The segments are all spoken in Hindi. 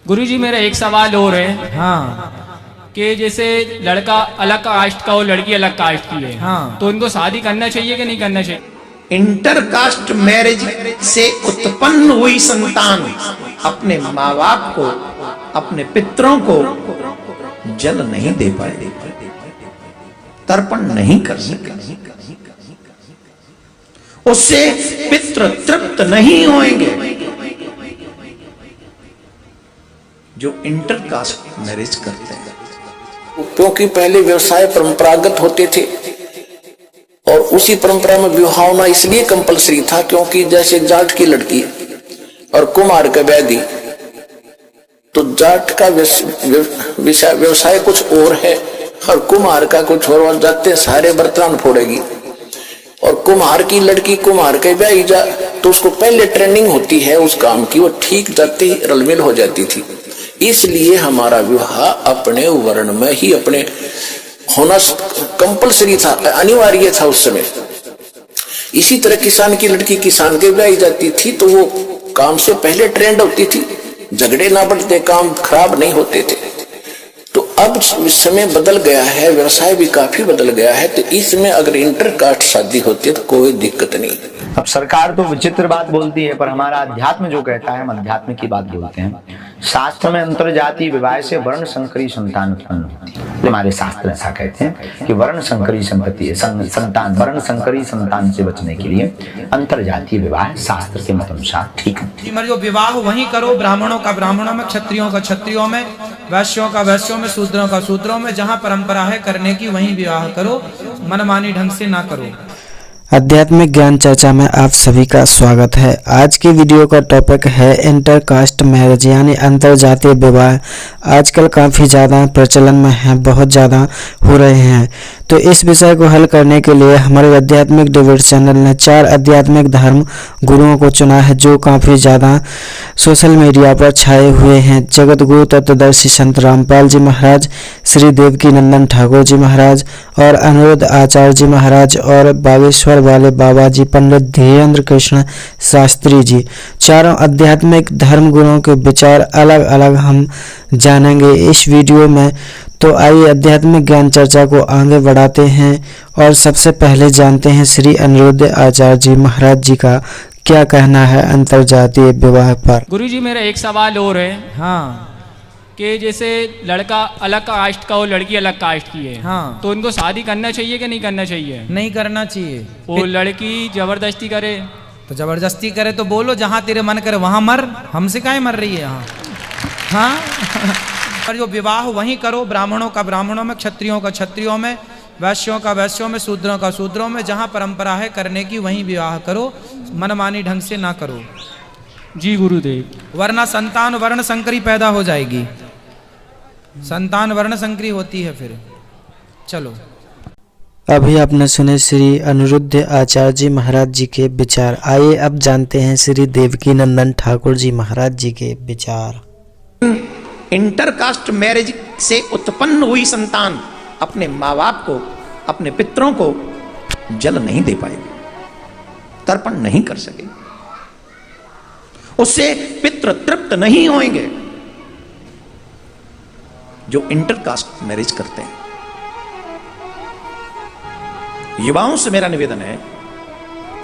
गुरुजी मेरा एक सवाल और है। हाँ कि जैसे लड़का अलग कास्ट का हो, लड़की अलग कास्ट की है, हाँ। तो इनको शादी करना चाहिए कि नहीं करना चाहिए? इंटरकास्ट मैरिज से उत्पन्न हुई संतान अपने माँ बाप को, अपने पितरों को जल नहीं दे पाए, तर्पण नहीं कर सके, उससे पितृ तृप्त नहीं होंगे। जो इंटरकास्ट मैरिज करते हैं, क्योंकि पहले व्यवसाय परंपरागत होते थे और उसी परंपरा में विवाह होना इसलिए कंपलसरी था क्योंकि जैसे जाट की लड़की और कुम्हार का वैदी, तो जाट का व्यवसाय कुछ और है और कुम्हार का कुछ और, जाते सारे बर्तन फोड़ेगी। और कुम्हार की लड़की कुम्हार के ब्याह जा तो उसको पहले ट्रेनिंग होती है उस काम की, वो ठीक जाते ही रलमिल हो जाती थी। इसलिए हमारा विवाह अपने वर्ण में ही अपने होना कंपलसरी था, अनिवार्य था उस समय। इसी तरह किसान की लड़की किसान के ब्याह जाती थी तो वो काम से पहले ट्रेंड होती थी, झगड़े ना बढ़ते, काम खराब नहीं होते थे। तो अब समय बदल गया है, व्यवसाय भी काफी बदल गया है, तो इसमें अगर इंटरकास्ट शादी होती है तो कोई दिक्कत नहीं। अब सरकार तो विचित्र बात बोलती है, पर हमारा अध्यात्म जो कहता है, हम अध्यात्म की बात बोलते हैं। शास्त्र में अंतरजातीय विवाह से वर्ण संकरी संतान उत्पन्न होती है। हमारे शास्त्र ऐसा कहते हैं कि वर्ण संकरी संतान, वर्ण संकरी संतान से बचने के लिए अंतरजातीय विवाह शास्त्र के मत अनुसार ठीक है। जो विवाह वहीं करो, ब्राह्मणों का ब्राह्मणों में, क्षत्रियों का क्षत्रियों में, वैश्यों का वैश्यों में, शूद्रों का शूद्रों में, जहाँ परंपरा है करने की वहीं विवाह करो, मनमानी ढंग से ना करो। आध्यात्मिक ज्ञान चर्चा में आप सभी का स्वागत है। आज की वीडियो का टॉपिक है इंटरकास्ट मैरिज यानी अंतरजातीय विवाह। आजकल काफ़ी ज़्यादा प्रचलन में है, बहुत ज़्यादा हो रहे हैं। तो इस विषय को हल करने के लिए हमारे आध्यात्मिक डिबेट चैनल ने 4 आध्यात्मिक धर्म गुरुओं को चुना है जो काफ़ी ज़्यादा सोशल मीडिया पर छाए हुए हैं। जगत गुरु तत्वदर्शी संत रामपाल जी महाराज, श्री देवकी नंदन ठाकुर जी महाराज और अनिरुद्ध आचार्य जी महाराज और बागेश्वर वाले बाबा जी पंडित धीरेन्द्र कृष्ण शास्त्री जी। चारों आध्यात्मिक धर्म गुरुओं के विचार अलग अलग हम जानेंगे इस वीडियो में। तो आइए आध्यात्मिक ज्ञान चर्चा को आगे बढ़ाते हैं और सबसे पहले जानते हैं श्री अनिरुद्ध आचार्य जी महाराज जी का क्या कहना है अंतरजातीय विवाह पर। गुरुजी मेरा एक सवाल और है। हाँ कि जैसे लड़का अलग कास्ट का हो, लड़की अलग कास्ट की है, हाँ। तो इनको शादी करना चाहिए कि नहीं करना चाहिए? नहीं करना चाहिए। वो लड़की जबरदस्ती करे तो जबरदस्ती करे तो बोलो जहाँ तेरे मन करे वहां मर, हमसे काहे मर रही है यहाँ? हाँ पर जो विवाह वहीं करो, ब्राह्मणों का ब्राह्मणों में, क्षत्रियों का क्षत्रियों में, वैश्यों का वैश्यों में, शूद्रों का शूद्रों में, जहाँ परंपरा है करने की वहीं विवाह करो, मनमानी ढंग से ना करो। जी गुरुदेव। वरना संतान वर्ण संकरी पैदा हो जाएगी, संतान वर्ण संकरी होती है फिर। चलो अभी आपने सुने श्री अनिरुद्ध आचार्य जी महाराज जी के विचार। आइए अब जानते हैं श्री देवकी नंदन ठाकुर जी महाराज जी के विचार। इंटरकास्ट मैरिज से उत्पन्न हुई संतान अपने माँ बाप को, अपने पितरों को जल नहीं दे पाएगी, तर्पण नहीं कर सके, उससे पितृ तृप्त नहीं होंगे। जो इंटरकास्ट मैरिज करते हैं, युवाओं से मेरा निवेदन है,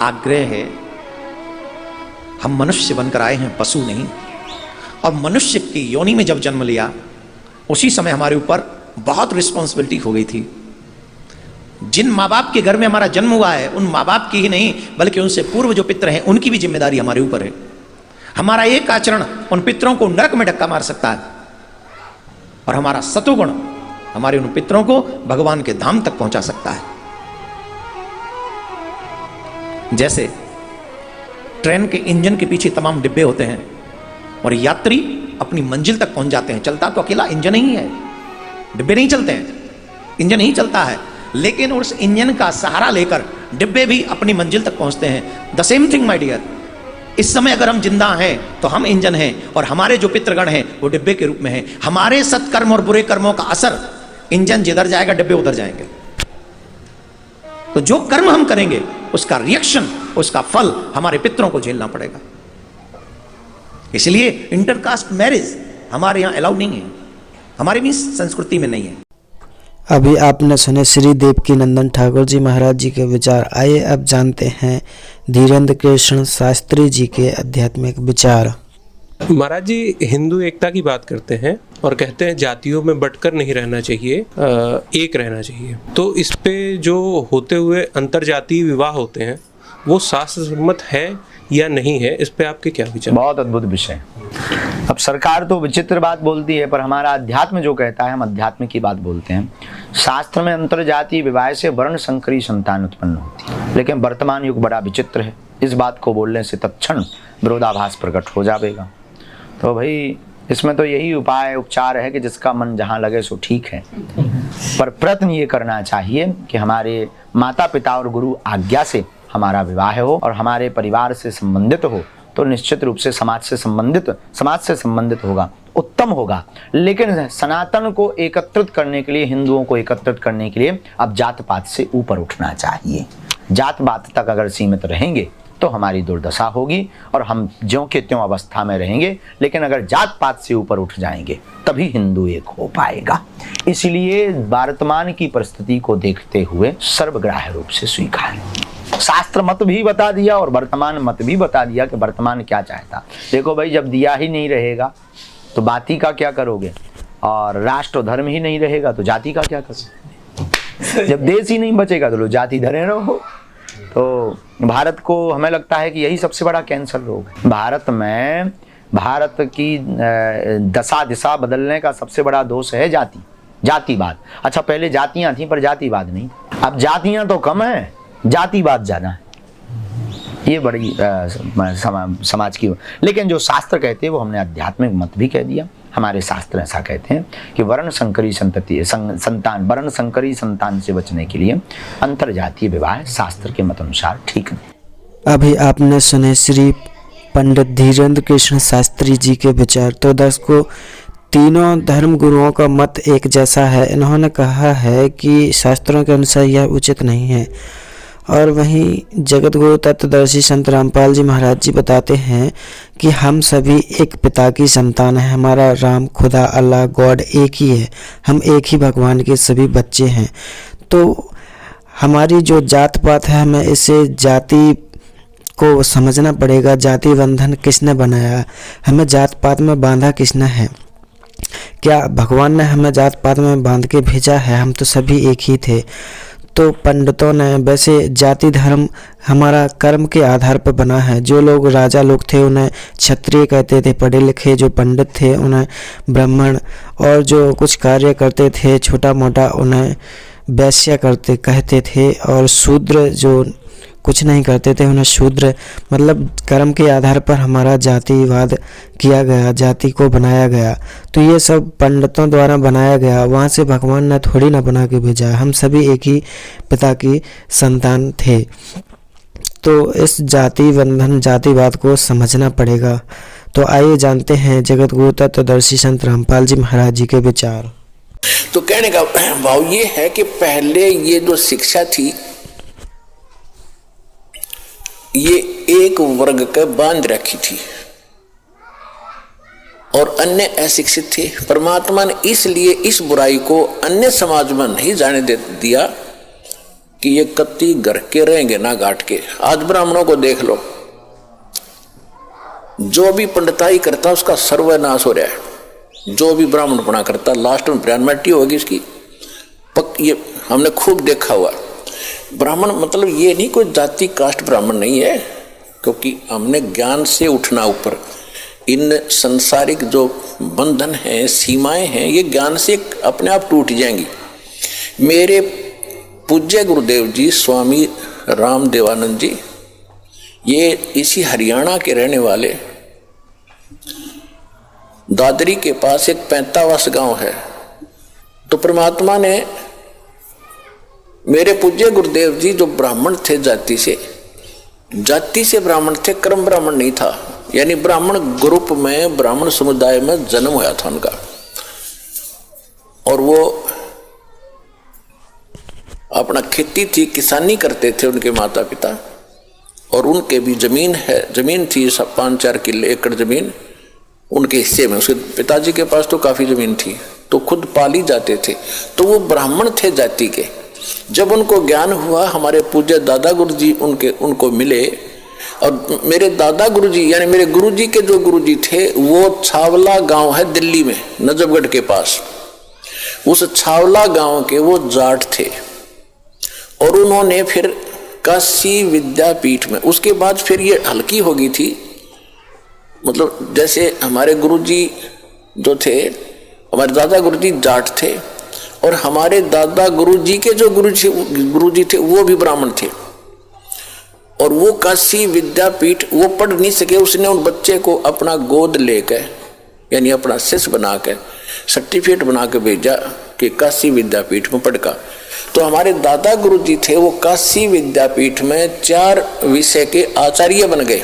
आग्रह है, हम मनुष्य बनकर आए हैं, पशु नहीं। और मनुष्य की योनि में जब जन्म लिया उसी समय हमारे ऊपर बहुत रिस्पॉन्सिबिलिटी हो गई थी। जिन माँ बाप के घर में हमारा जन्म हुआ है उन माँ बाप की ही नहीं बल्कि उनसे पूर्व जो पितर हैं उनकी भी जिम्मेदारी हमारे ऊपर है। हमारा एक आचरण उन पितरों को नरक में धक्का मार सकता है और हमारा सतोगुण हमारे उन पितरों को भगवान के धाम तक पहुंचा सकता है। जैसे ट्रेन के इंजन के पीछे तमाम डिब्बे होते हैं और यात्री अपनी मंजिल तक पहुंच जाते हैं। चलता तो अकेला इंजन ही है, डिब्बे नहीं चलते हैं, इंजन ही चलता है, लेकिन उस इंजन का सहारा लेकर डिब्बे भी अपनी मंजिल तक पहुंचते हैं। The same thing my dear, इस समय अगर हम जिंदा हैं तो हम इंजन हैं और हमारे जो पितृगण हैं वो डिब्बे के रूप में हैं। हमारे सत्कर्म और बुरे कर्मों का असर, इंजन जिधर जाएगा डिब्बे उधर जाएंगे। तो जो कर्म हम करेंगे उसका रिएक्शन, उसका फल हमारे पितरों को झेलना पड़ेगा। इसलिए इंटरकास्ट मैरिज हमारे यहाँ अलाउड नहीं है, हमारे भी संस्कृति में नहीं है। अभी आपने सुने श्री देवकीनंदन ठाकुर जी महाराज जी के विचार। आइए अब जानते हैं धीरेन्द्र कृष्ण शास्त्री जी के आध्यात्मिक विचार। महाराज जी हिंदू एकता की बात करते हैं और कहते हैं जातियों में बंटकर नहीं रहना चाहिए, एक रहना चाहिए। तो इस पे जो होते हुए अंतरजातीय विवाह होते हैं वो शास्त्र सम्मत है या नहीं है, इस पे आपके क्या विचार? बहुत अद्भुत विषय। अब सरकार तो विचित्र बात बोलती है, पर हमारा अध्यात्म जो कहता है हम अध्यात्म की बात बोलते हैं। शास्त्र में अंतरजातीय विवाह से वर्ण संकरी संतान उत्पन्न होती है, लेकिन वर्तमान युग बड़ा विचित्र है। इस बात को बोलने से तत्क्षण विरोधाभास प्रकट हो जाएगा। तो भाई इसमें तो यही उपाय उपचार है कि जिसका मन जहाँ लगे सो ठीक है, पर प्रयत्न ये करना चाहिए कि हमारे माता पिता और गुरु आज्ञा से हमारा विवाह हो और हमारे परिवार से संबंधित हो, तो निश्चित रूप से समाज से संबंधित होगा, उत्तम होगा। लेकिन सनातन को एकत्रित करने के लिए, हिंदुओं को एकत्रित करने के लिए अब जात पात से ऊपर उठना चाहिए। जात पात तक अगर सीमित रहेंगे तो हमारी दुर्दशा होगी और हम ज्यों के त्यों अवस्था में रहेंगे। लेकिन अगर जात पात से ऊपर उठ जाएंगे तभी हिंदू एक हो पाएगा। इसलिए वर्तमान की परिस्थिति को देखते हुए सर्वग्राह्य रूप से स्वीकार। शास्त्र मत भी बता दिया और वर्तमान मत भी बता दिया कि वर्तमान क्या चाहता। देखो भाई, जब दिया ही नहीं रहेगा तो बाती का क्या करोगे, और राष्ट्र धर्म ही नहीं रहेगा तो जाति का क्या करोगे। जब देश ही नहीं बचेगा तो लो जाति धरे रहो। तो भारत को हमें लगता है कि यही सबसे बड़ा कैंसर रोग है। भारत में भारत की दशा दिशा बदलने का सबसे बड़ा दोष है जातिवाद। अच्छा, पहले जातियां थी पर जातिवाद नहीं। अब जातियां तो कम है, जातिवाद ज्यादा है। ये बड़ी समाज की। लेकिन जो शास्त्र कहते हैं वो हमने आध्यात्मिक मत भी कह दिया। हमारे शास्त्र ऐसा कहते हैं कि वर्ण संकरी संतान से बचने के लिए अंतरजातीय विवाह शास्त्र के मत अनुसार ठीक नहीं। अभी आपने सुने श्री पंडित धीरेन्द्र कृष्ण शास्त्री जी के विचार। तो दर्शकों, तीनों धर्म गुरुओं का मत एक जैसा है। इन्होंने कहा है कि शास्त्रों के अनुसार यह उचित नहीं है। और वहीं जगत गुरु तत्वदर्शी संत रामपाल जी महाराज जी बताते हैं कि हम सभी एक पिता की संतान हैं। हमारा राम, खुदा, अल्लाह, गॉड एक ही है। हम एक ही भगवान के सभी बच्चे हैं। तो हमारी जो जात पात है, हमें इसे जाति को समझना पड़ेगा। जाति बंधन किसने बनाया, हमें जात पात में बांधा किसने है? क्या भगवान ने हमें जात पात में बांध के भेजा है? हम तो सभी एक ही थे। तो पंडितों ने, वैसे जाति धर्म हमारा कर्म के आधार पर बना है। जो लोग राजा लोग थे उन्हें क्षत्रिय कहते थे, पढ़े लिखे जो पंडित थे उन्हें ब्राह्मण, और जो कुछ कार्य करते थे छोटा मोटा उन्हें वैश्य कहते थे, और शूद्र जो कुछ नहीं करते थे उन्हें शूद्र। मतलब कर्म के आधार पर हमारा जातिवाद किया गया, जाति को बनाया गया। तो ये सब पंडितों द्वारा बनाया गया, वहाँ से भगवान ने थोड़ी ना बना के भेजा। हम सभी एक ही पिता की संतान थे। तो इस जाति बंधन जातिवाद को समझना पड़ेगा। तो आइए जानते हैं जगत गुरु तत्वदर्शी संत रामपाल जी महाराज जी के विचार। तो कहने का भाव ये है कि पहले ये जो शिक्षा थी ये एक वर्ग के बांध रखी थी और अन्य अशिक्षित थे। परमात्मा ने इसलिए इस बुराई को अन्य समाज में नहीं जाने दे दिया कि ये कत्ती घर के रहेंगे ना घाट के। आज ब्राह्मणों को देख लो, जो भी पंडिताई करता उसका सर्वनाश हो रहा है। जो भी ब्राह्मणपना करता लास्ट में ब्राह्मणी होगी इसकी। ये हमने खूब देखा हुआ। ब्राह्मण मतलब ये नहीं कोई जाति कास्ट ब्राह्मण नहीं है, क्योंकि हमने ज्ञान से उठना ऊपर। इन संसारिक जो बंधन हैं, सीमाएं हैं, ये ज्ञान से अपने आप टूट जाएंगी। मेरे पूज्य गुरुदेव जी स्वामी रामदेवानंद जी, ये इसी हरियाणा के रहने वाले, दादरी के पास एक 45 गांव है। तो परमात्मा ने मेरे पूज्य गुरुदेव जी जो ब्राह्मण थे, जाति से ब्राह्मण थे, कर्म ब्राह्मण नहीं था। यानी ब्राह्मण ग्रुप में, ब्राह्मण समुदाय में जन्म हुआ था उनका। और वो अपना खेती थी, किसानी करते थे उनके माता पिता। और उनके भी जमीन थी 5-4 किले एकड़ जमीन। उनके हिस्से में। उसके पिताजी के पास तो काफी जमीन थी, तो खुद पाली जाते थे, तो वो ब्राह्मण थे जाति के। जब उनको ज्ञान हुआ, हमारे पूज्य दादा गुरुजी उनको मिले, और मेरे दादा गुरुजी यानी मेरे गुरुजी के जो गुरुजी थे वो छावला गांव है दिल्ली में, नजफगढ़ के पास। उस छावला गांव के वो जाट थे, और उन्होंने फिर काशी विद्यापीठ में, उसके बाद फिर ये हल्की हो गई थी। मतलब जैसे हमारे गुरुजी जो थे, हमारे दादा गुरुजी जाट थे, और हमारे दादा गुरुजी के जो गुरुजी थे वो भी ब्राह्मण थे, और वो काशी विद्यापीठ वो पढ़ नहीं सके। उसने उन बच्चे को अपना गोद लेकर यानी अपना शिष्य बना कर सर्टिफिकेट बना के भेजा कि काशी विद्यापीठ में पढ़ का। तो हमारे दादा गुरुजी थे वो काशी विद्यापीठ में 4 विषय के आचार्य बन गए।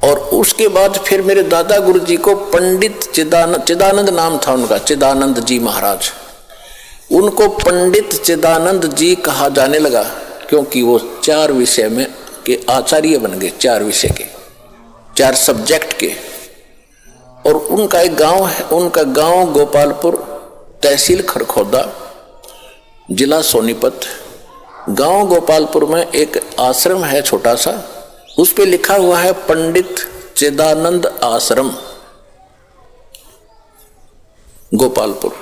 और उसके बाद फिर मेरे दादा गुरुजी को पंडित चिदानंद नाम था उनका, चिदानंद जी महाराज। उनको पंडित चिदानंद जी कहा जाने लगा, क्योंकि वो 4 विषय में के आचार्य बन गए, 4 विषय के, 4 सब्जेक्ट के। और उनका एक गांव है, उनका गांव गोपालपुर, तहसील खरखोदा, जिला सोनीपत। गांव गोपालपुर में एक आश्रम है छोटा सा, उस पे लिखा हुआ है पंडित चिदानंद आश्रम गोपालपुर।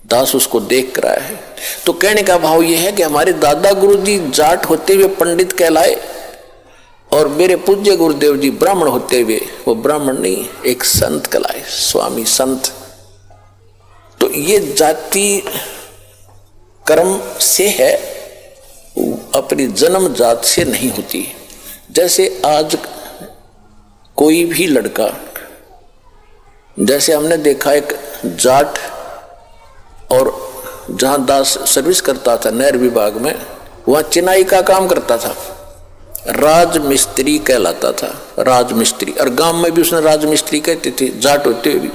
दास उसको देख कर आया है। तो कहने का भाव यह है कि हमारे दादा गुरुजी जाट होते हुए पंडित कहलाए, और मेरे पूज्य गुरुदेव जी ब्राह्मण होते हुए वो ब्राह्मण नहीं, एक संत कहलाए, स्वामी संत। तो ये जाति कर्म से है, अपनी जन्म जात से नहीं होती। जैसे आज कोई भी लड़का, जैसे हमने देखा एक जाट, और जहां दास सर्विस करता था नहर विभाग में, वहां चिनाई का काम करता था, राजमिस्त्री कहलाता था, राजमिस्त्री। और गांव में भी उसने राजमिस्त्री कहते थे, जाट होते हुए भी।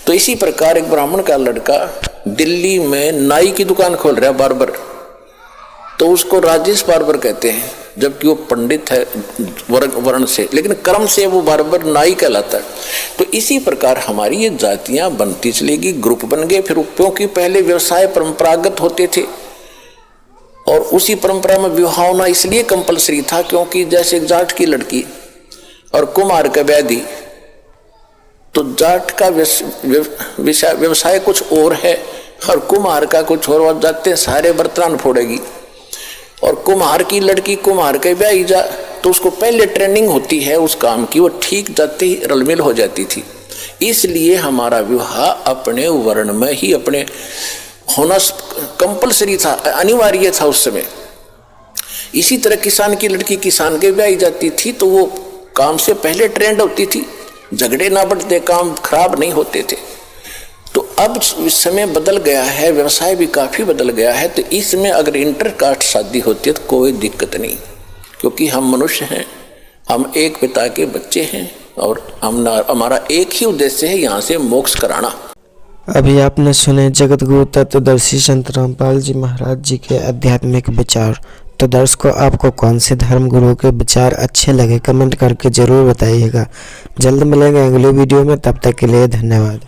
तो इसी प्रकार एक ब्राह्मण का लड़का दिल्ली में नाई की दुकान खोल रहा है, बार्बर, तो उसको राजेश बार्बर कहते हैं, जबकि वो पंडित है वर्ण से, लेकिन कर्म से वो बार्बर नाई कहलाता है। तो इसी प्रकार हमारी ये जातियां बनती चलेगी, ग्रुप बन गए। फिर क्योंकि पहले व्यवसाय परंपरागत होते थे, और उसी परंपरा में विवाह होना इसलिए कंपलसरी था, क्योंकि जैसे जाट की लड़की और कुम्हार का व्याधि, तो जाट का व्यवसाय कुछ और है और कुम्हार का कुछ और, जाते सारे बर्तन फोड़ेगी। और कुम्हार की लड़की कुम्हार के ब्याह जा, तो उसको पहले ट्रेनिंग होती है उस काम की, वो ठीक जाते ही रलमिल हो जाती थी। इसलिए हमारा विवाह अपने वर्ण में ही अपने होना कंपलसरी था, अनिवार्य था उस समय। इसी तरह किसान की लड़की किसान के ब्याह जाती थी, तो वो काम से पहले ट्रेंड होती थी, झगड़े ना बढ़ते, काम खराब नहीं होते थे। तो अब समय बदल गया है, व्यवसाय भी काफी बदल गया है। तो इसमें अगर इंटरकास्ट शादी होती है तो कोई दिक्कत नहीं, क्योंकि हम मनुष्य हैं, हम एक पिता के बच्चे हैं, और हमारा एक ही उद्देश्य है, यहाँ से मोक्ष कराना। अभी आपने सुने जगत गुरु तत्वदर्शी संत रामपाल जी महाराज जी के आध्यात्मिक विचार। तो दर्शकों, आपको कौन से धर्म गुरु के विचार अच्छे लगे कमेंट करके जरूर बताइएगा। जल्द मिलेंगे अगले वीडियो में, तब तक के लिए धन्यवाद।